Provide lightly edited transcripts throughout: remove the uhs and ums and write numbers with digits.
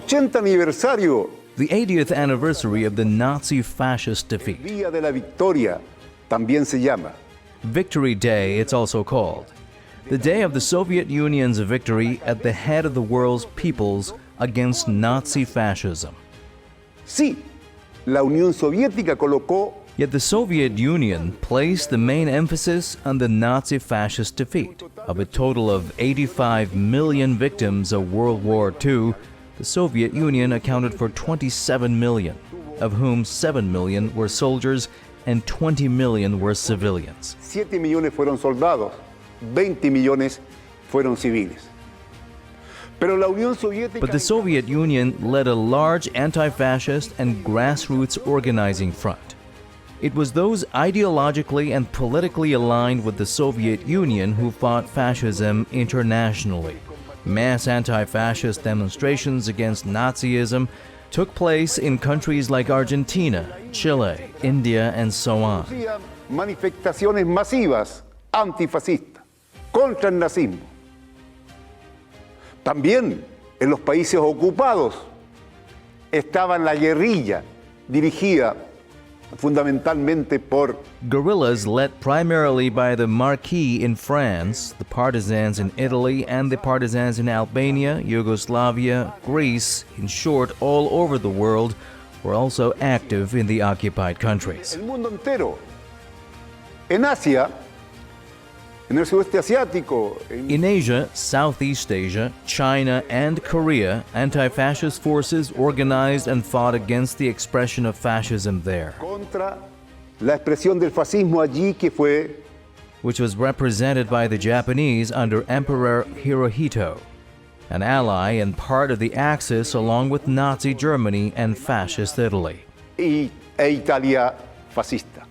80 aniversario, The 80th anniversary of the Nazi-fascist defeat. Día de la Victoria, también se llama. Victory Day, it's also called. The day of the Soviet Union's victory at the head of the world's peoples against Nazi-fascism. Sí, la Unión Soviética colocó Yet the Soviet Union placed the main emphasis on the Nazi-fascist defeat. Of a total of 85 million victims of World War II, the Soviet Union accounted for 27 million, of whom 7 million were soldiers and 20 million were civilians. 7 millones fueron soldados, 20 millones fueron civiles. Pero la Unión Soviética But the Soviet Union led a large anti-fascist and grassroots organizing front. It was those ideologically and politically aligned with the Soviet Union who fought fascism internationally. Mass anti-fascist demonstrations against Nazism took place in countries like Argentina, Chile, India, and so on. manifestaciones masivas antifascistas contra el nazismo. También en los países ocupados estaba la guerrilla dirigida fundamentalmente por Guerrillas led primarily by the Marquis in France, the partisans in Italy, and the partisans in Albania, Yugoslavia, Greece, in short, all over the world, were also active in the occupied countries. el mundo entero. En Asia, en el sudeste asiático, In Asia, Southeast Asia, China, and Korea, anti-fascist forces organized and fought against the expression of fascism there, contra la expresión del fascismo allí que fue which was represented by the Japanese under Emperor Hirohito, an ally and part of the Axis along with Nazi Germany and Fascist Italy. e Italia fascista.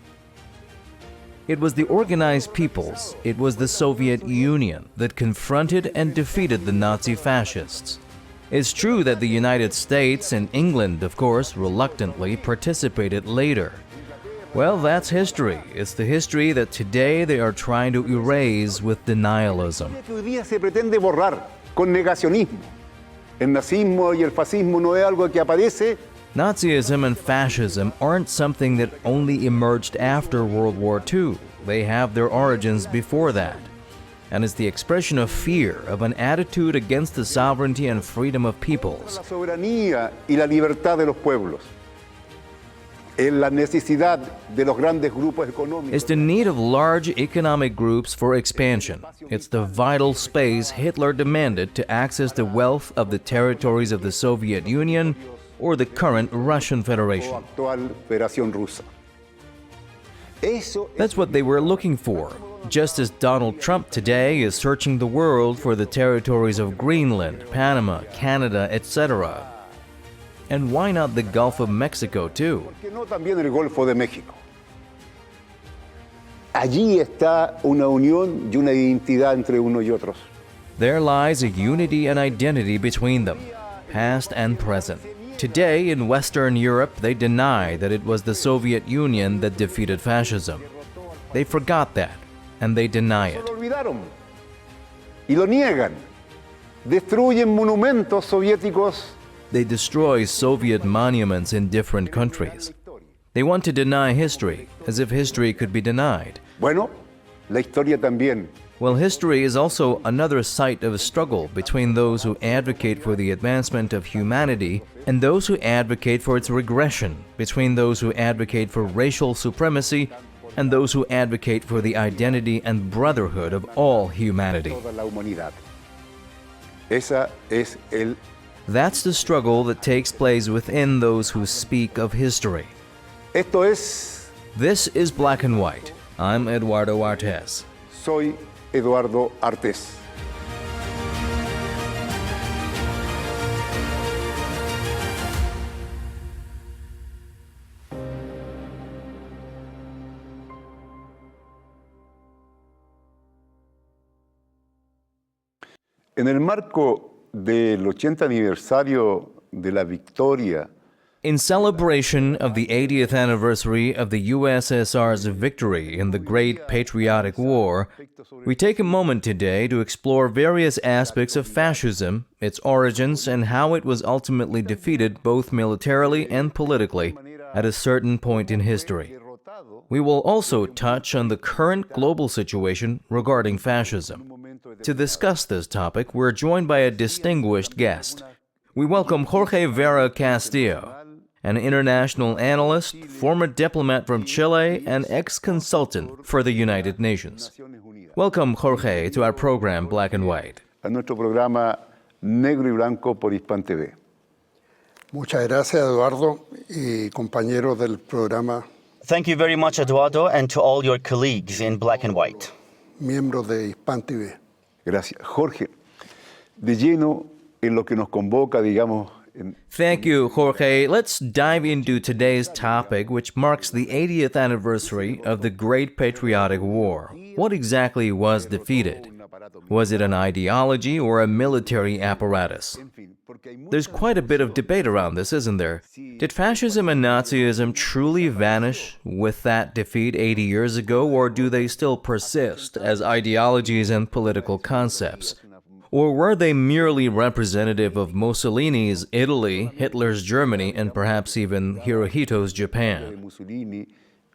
It was the organized peoples, it was the Soviet Union that confronted and defeated the Nazi-fascists. It's true that the United States and England, of course, reluctantly participated later. Well, that's history. It's the history that today they are trying to erase with denialism. Que hoy día se pretende borrar con negacionismo. El nazismo y el fascismo no es algo que aparece Nazism and fascism aren't something that only emerged after World War II. They have their origins before that. And it's the expression of fear, of an attitude against the sovereignty and freedom of peoples. la soberanía y la libertad de los pueblos. Es la necesidad de los grandes grupos económicos. It's the need of large economic groups for expansion. It's the vital space Hitler demanded to access the wealth of the territories of the Soviet Union or the current Russian Federation. Actual Federación Rusa. Eso That's what they were looking for, just as Donald Trump today is searching the world for the territories of Greenland, Panama, Canada, etc. And why not the Gulf of Mexico too? que no también el Golfo de México. Allí está una unión y una identidad entre unos y otros. There lies a unity and identity between them, past and present. Today, in Western Europe, they deny that it was the Soviet Union that defeated fascism. They forgot that, and they deny it. Lo olvidaron y lo niegan. Destruyen monumentos soviéticos. They destroy Soviet monuments in different countries. They want to deny history, as if history could be denied. Bueno, la historia también. Well, history is also another site of a struggle between those who advocate for the advancement of humanity and those who advocate for its regression, between those who advocate for racial supremacy and those who advocate for the identity and brotherhood of all humanity. Toda la humanidad. Esa es el That's the struggle that takes place within those who speak of history. Esto es This is Black and White. I'm Eduardo Artes. Soy Eduardo Artes. En el marco del 80 aniversario de la victoria, In celebration of the 80th anniversary of the USSR's victory in the Great Patriotic War, We take a moment today to explore various aspects of fascism, its origins, and how it was ultimately defeated both militarily and politically at a certain point in history. We will also touch on the current global situation regarding fascism. To discuss this topic, we're joined by a distinguished guest. We welcome Jorge Vera Castillo, an international analyst, former diplomat from Chile, and ex-consultant for the United Nations. Welcome, Jorge, to our program Black and White. A nuestro programa Negro y Blanco por Hispan TV. Muchas gracias, Eduardo, y compañeros del programa. Thank you very much, Eduardo, and to all your colleagues in Black and White. Miembros de Hispan TV. Gracias. Jorge, de lleno en lo que nos convoca, digamos. Thank you, Jorge. Let's dive into today's topic, which marks the 80th anniversary of the Great Patriotic War. What exactly was defeated? Was it an ideology or a military apparatus? There's quite a bit of debate around this, isn't there? Did fascism and Nazism truly vanish with that defeat 80 years ago, or do they still persist as ideologies and political concepts? Or were they merely representative of Mussolini's Italy, Hitler's Germany, and perhaps even Hirohito's Japan? Mussolini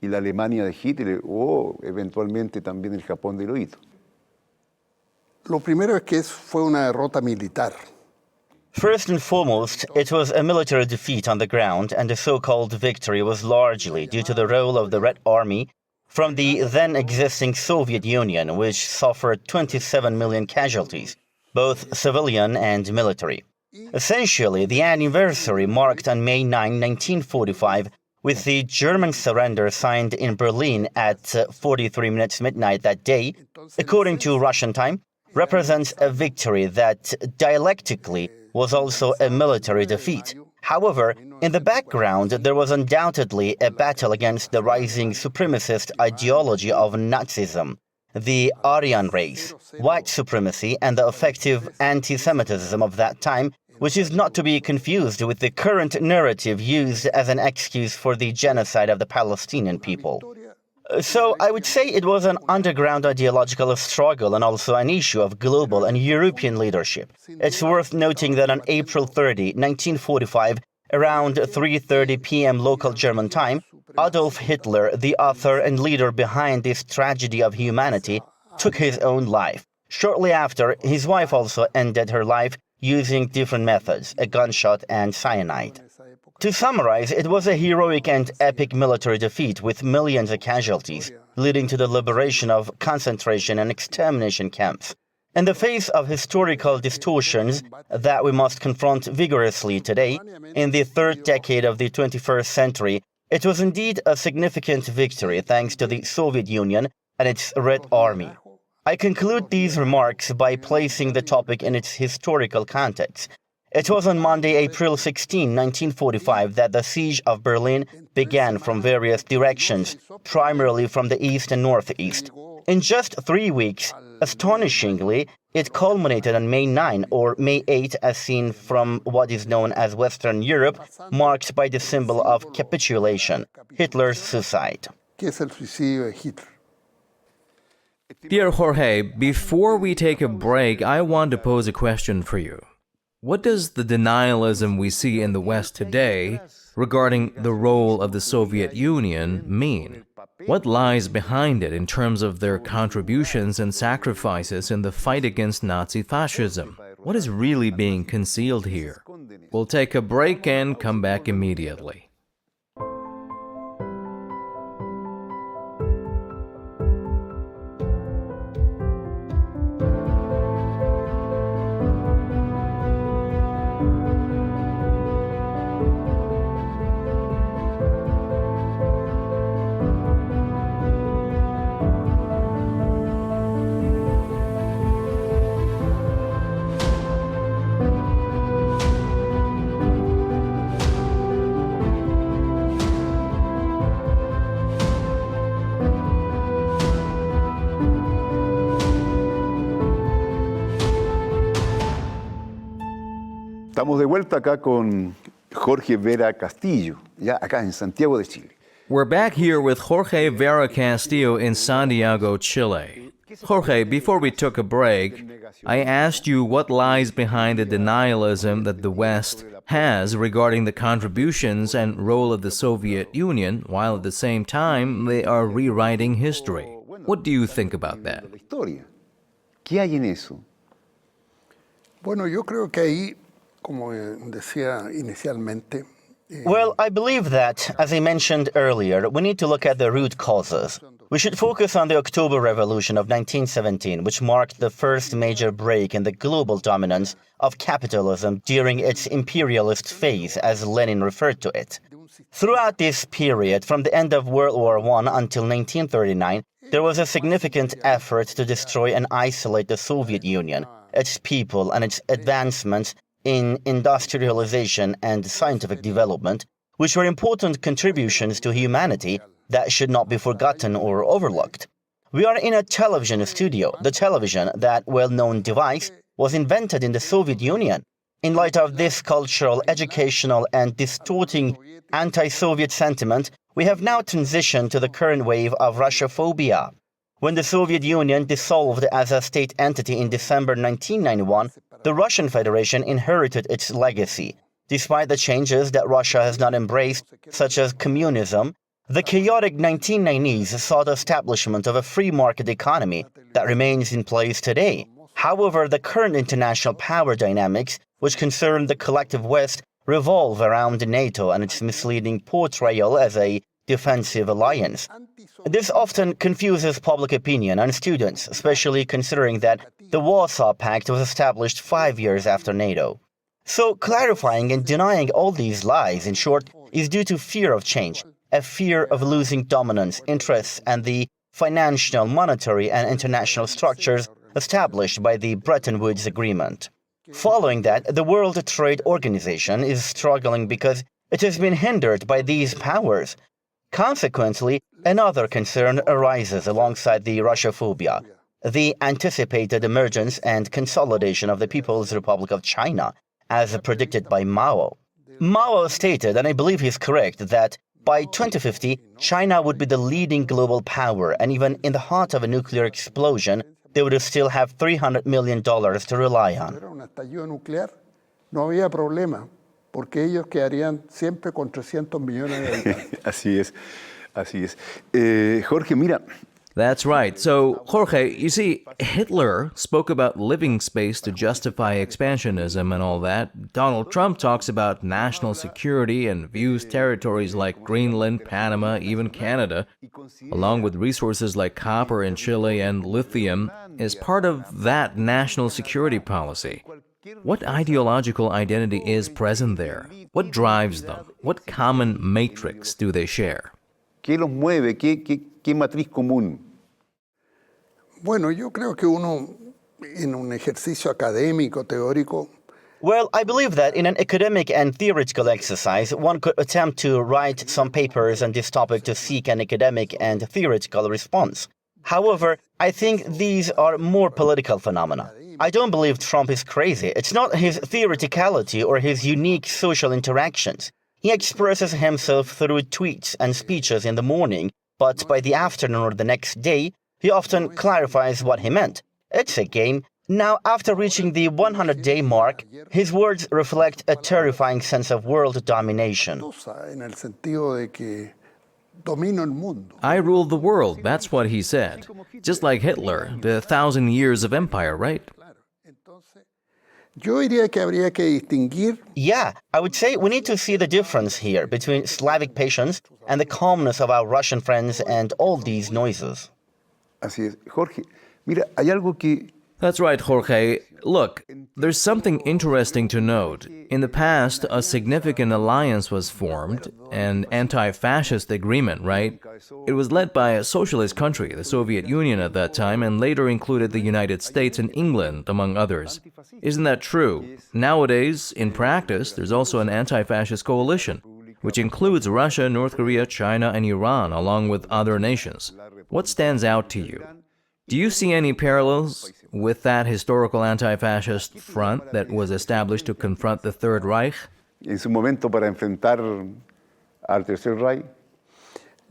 y la Alemania de Hitler o eventualmente también el Japón de Hirohito. Lo primero es que fue una derrota militar. First and foremost, it was a military defeat on the ground, and the so-called victory was largely due to the role of the Red Army from the then existing Soviet Union, which suffered 27 million casualties, both civilian and military. Essentially, the anniversary marked on May 9, 1945, with the German surrender signed in Berlin at 43 minutes midnight that day, according to Russian time, represents a victory that dialectically was also a military defeat. However, in the background, there was undoubtedly a battle against the rising supremacist ideology of Nazism, the Aryan race, white supremacy, and the effective anti-Semitism of that time, which is not to be confused with the current narrative used as an excuse for the genocide of the Palestinian people. So I would say it was an underground ideological struggle and also an issue of global and European leadership. It's worth noting that on April 30, 1945, around 3:30 p.m. local German time, Adolf Hitler, the author and leader behind this tragedy of humanity, took his own life. Shortly after, his wife also ended her life using different methods, a gunshot and cyanide. To summarize, it was a heroic and epic military defeat with millions of casualties, leading to the liberation of concentration and extermination camps. In the face of historical distortions that we must confront vigorously today, in the third decade of the 21st century, it was indeed a significant victory thanks to the Soviet Union and its Red Army. I conclude these remarks by placing the topic in its historical context. It was on Monday, April 16, 1945, that the siege of Berlin began from various directions, primarily from the east and northeast. In just 3 weeks, astonishingly, it culminated on May 9 or May 8, as seen from what is known as Western Europe, marked by the symbol of capitulation, Hitler's suicide. ¿Qué es el suicidio de Hitler? Dear Jorge, before we take a break, I want to pose a question for you. What does the denialism we see in the West today regarding the role of the Soviet Union mean? What lies behind it in terms of their contributions and sacrifices in the fight against Nazi-fascism? What is really being concealed here? We'll take a break and come back immediately. Estamos de vuelta acá con Jorge Vera Castillo, ya acá en Santiago de Chile. We're back here with Jorge Vera Castillo in Santiago, Chile. Jorge, before we took a break, I asked you what lies behind the denialism that the West has regarding the contributions and role of the Soviet Union, while at the same time they are rewriting history. What do you think about that? ¿Qué hay en eso? Bueno, yo creo que ahí, como decía inicialmente, Well, I believe that, as I mentioned earlier, we need to look at the root causes. We should focus on the October Revolution of 1917, which marked the first major break in the global dominance of capitalism during its imperialist phase, as Lenin referred to it. Throughout this period, from the end of World War I until 1939, there was a significant effort to destroy and isolate the Soviet Union, its people, and its advancements in industrialization and scientific development, which were important contributions to humanity that should not be forgotten or overlooked. We are in a television studio. The television, that well-known device, was invented in the Soviet Union. In light of this cultural, educational, and distorting anti-Soviet sentiment, we have now transitioned to the current wave of Russophobia. When the Soviet Union dissolved as a state entity in December 1991, the Russian Federation inherited its legacy. Despite the changes that Russia has not embraced, such as communism, the chaotic 1990s saw the establishment of a free market economy that remains in place today. However, the current international power dynamics, which concern the collective West, revolve around NATO and its misleading portrayal as a defensive alliance. This often confuses public opinion and students, especially considering that the Warsaw Pact was established 5 years after NATO. So clarifying and denying all these lies, in short, is due to fear of change, a fear of losing dominance, interests, and the financial, monetary, and international structures established by the Bretton Woods Agreement. Following that, the World Trade Organization is struggling because it has been hindered by these powers. Consequently, another concern arises alongside the Russophobia, the anticipated emergence and consolidation of the People's Republic of China, as predicted by Mao. Mao stated, and I believe he's correct, that by 2050, China would be the leading global power, and even in the heart of a nuclear explosion, they would still have $300 million to rely on. era un estallido nuclear, no había problema, porque ellos quedarían siempre con 300 millones de habitantes. Así es, así es. Jorge, mira. That's right. So, Jorge, you see, Hitler spoke about living space to justify expansionism and all that. Donald Trump talks about national security and views territories like Greenland, Panama, even Canada, along with resources like copper in Chile and lithium, as part of that national security policy. What ideological identity is present there? What drives them? What common matrix do they share? ¿Qué los mueve? ¿Qué matriz común? Bueno, yo creo que uno, en un ejercicio académico, teórico, Well, I believe that in an academic and theoretical exercise, one could attempt to write some papers on this topic to seek an academic and theoretical response. However, I think these are more political phenomena. I don't believe Trump is crazy. It's not his theoreticality or his unique social interactions. He expresses himself through tweets and speeches in the morning, but by the afternoon or the next day, he often clarifies what he meant. It's a game. Now, after reaching the 100-day mark, his words reflect a terrifying sense of world domination. en el sentido de que domino el mundo. I rule the world, that's what he said. Just like Hitler, the 1,000 years of empire, right? Yo diría que habría que distinguir Yeah, I would say we need to see the difference here between Slavic patience and the calmness of our Russian friends and all these noises. Así es. Jorge, mira, hay algo que... That's right, Jorge. Look, there's something interesting to note. In the past, a significant alliance was formed, an anti-fascist agreement, right? It was led by a socialist country, the Soviet Union at that time, and later included the United States and England, among others. Isn't that true? Nowadays, in practice, there's also an anti-fascist coalition, which includes Russia, North Korea, China, and Iran, along with other nations. What stands out to you? Do you see any parallels with that historical anti-fascist front that was established to confront the Third Reich? En su momento para enfrentar al Tercer Reich.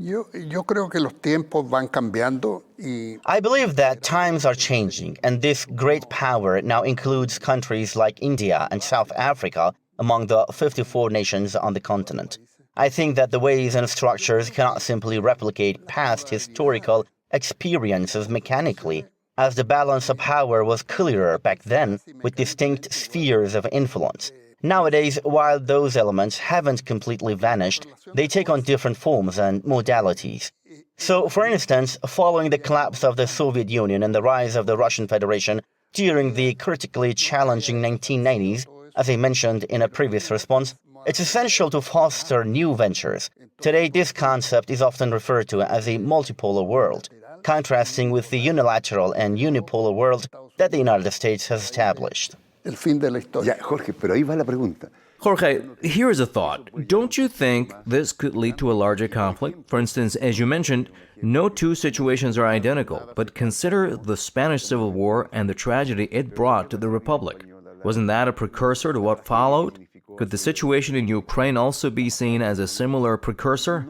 Yo creo que los tiempos van cambiando y I believe that times are changing, and this great power now includes countries like India and South Africa among the 54 nations on the continent. I think that the ways and structures cannot simply replicate past historical experiences mechanically, as the balance of power was clearer back then with distinct spheres of influence. Nowadays, while those elements haven't completely vanished, they take on different forms and modalities. So, for instance, following the collapse of the Soviet Union and the rise of the Russian Federation during the critically challenging 1990s, as I mentioned in a previous response, it's essential to foster new ventures. Today, this concept is often referred to as a multipolar world, contrasting with the unilateral and unipolar world that the United States has established. el fin de la historia. Ya, Jorge, pero ahí va la pregunta. Jorge, here's a thought. Don't you think this could lead to a larger conflict? For instance, as you mentioned, no two situations are identical, but consider the Spanish Civil War and the tragedy it brought to the Republic. Wasn't that a precursor to what followed? Could the situation in Ukraine also be seen as a similar precursor?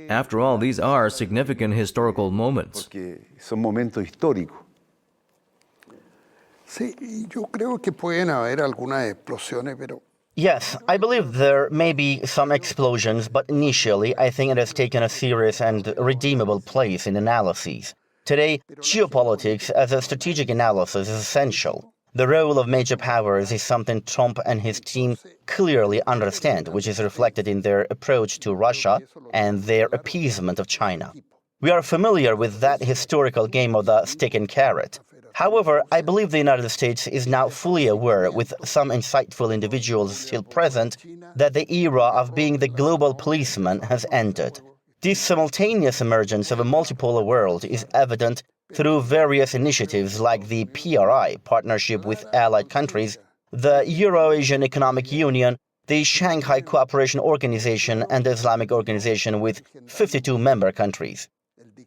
After all, these are significant historical moments. Porque son momentos históricos. Sí, y yo creo que pueden haber algunas explosiones, pero Yes, I believe there may be some explosions, but initially I think it has taken a serious and redeemable place in analyses. Today, geopolitics as a strategic analysis is essential. The role of major powers is something Trump and his team clearly understand, which is reflected in their approach to Russia and their appeasement of China. We are familiar with that historical game of the stick and carrot. However, I believe the United States is now fully aware, with some insightful individuals still present, that the era of being the global policeman has ended. This simultaneous emergence of a multipolar world is evident through various initiatives like the PRI, Partnership with Allied Countries, the Euro-Asian Economic Union, the Shanghai Cooperation Organization, and the Islamic Organization with 52 member countries.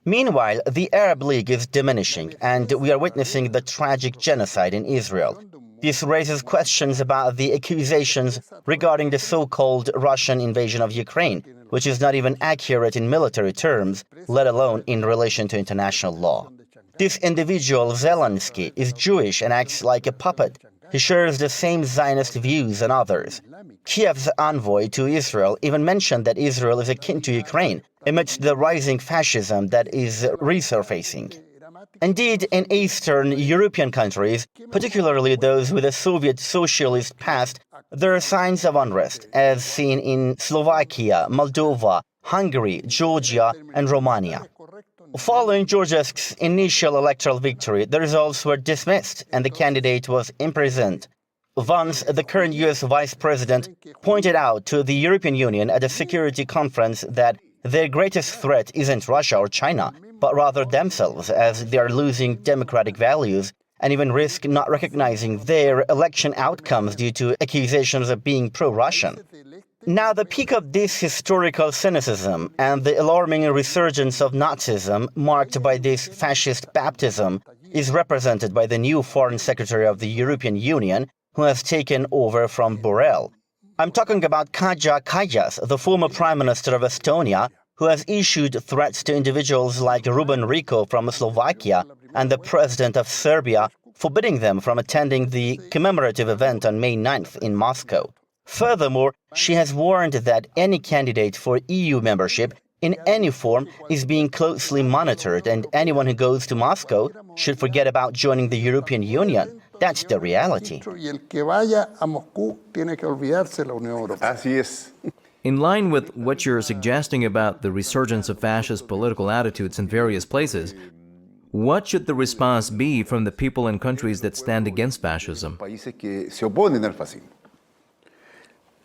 Meanwhile, the Arab League is diminishing, and we are witnessing the tragic genocide in Israel. This raises questions about the accusations regarding the so-called Russian invasion of Ukraine, which is not even accurate in military terms, let alone in relation to international law. This individual, Zelensky, is Jewish and acts like a puppet. He shares the same Zionist views and others. Kiev's envoy to Israel even mentioned that Israel is akin to Ukraine, amidst the rising fascism that is resurfacing. Indeed, in Eastern European countries, particularly those with a Soviet socialist past, there are signs of unrest, as seen in Slovakia, Moldova, Hungary, Georgia, and Romania. Following Georgiev's initial electoral victory, the results were dismissed and the candidate was imprisoned. Once, the current US Vice President pointed out to the European Union at a security conference that their greatest threat isn't Russia or China, but rather themselves, as they are losing democratic values and even risk not recognizing their election outcomes due to accusations of being pro-Russian. Now, the peak of this historical cynicism and the alarming resurgence of Nazism, marked by this fascist baptism, is represented by the new Foreign Secretary of the European Union, who has taken over from Borrell. I'm talking about Kaja Kallas, the former Prime Minister of Estonia, who has issued threats to individuals like Ruben Rico from Slovakia and the President of Serbia, forbidding them from attending the commemorative event on May 9th in Moscow. Furthermore, she has warned that any candidate for EU membership in any form is being closely monitored, and anyone who goes to Moscow should forget about joining the European Union. That's the reality. y el que vaya a Moscú tiene que olvidarse de la Unión Europea. Así es. In line with what you're suggesting about the resurgence of fascist political attitudes in various places, what should the response be from the people and countries that stand against fascism? Países que se oponen al fascismo.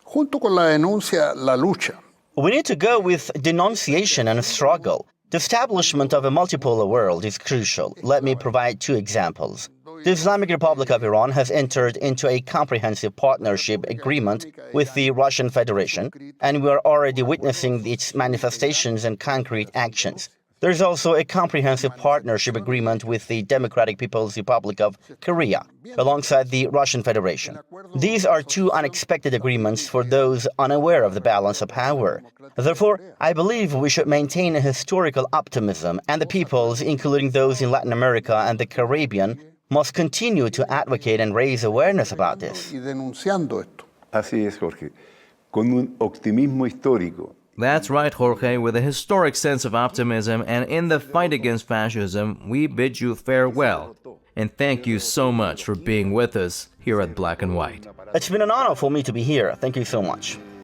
Junto con la denuncia, la lucha. We need to go with denunciation and struggle. The establishment of a multipolar world is crucial. Let me provide two examples. The Islamic Republic of Iran has entered into a comprehensive partnership agreement with the Russian Federation, and we are already witnessing its manifestations and concrete actions. There's also a comprehensive partnership agreement with the Democratic People's Republic of Korea, alongside the Russian Federation. These are two unexpected agreements for those unaware of the balance of power. Therefore, I believe we should maintain a historical optimism, and the peoples, including those in Latin America and the Caribbean, must continue to advocate and raise awareness about this. Y denunciando esto. Así es, Jorge. Con un optimismo histórico. That's right, Jorge. With a historic sense of optimism and in the fight against fascism, we bid you farewell. And thank you so much for being with us here at Black and White. It's been an honor for me to be here. Thank you so much.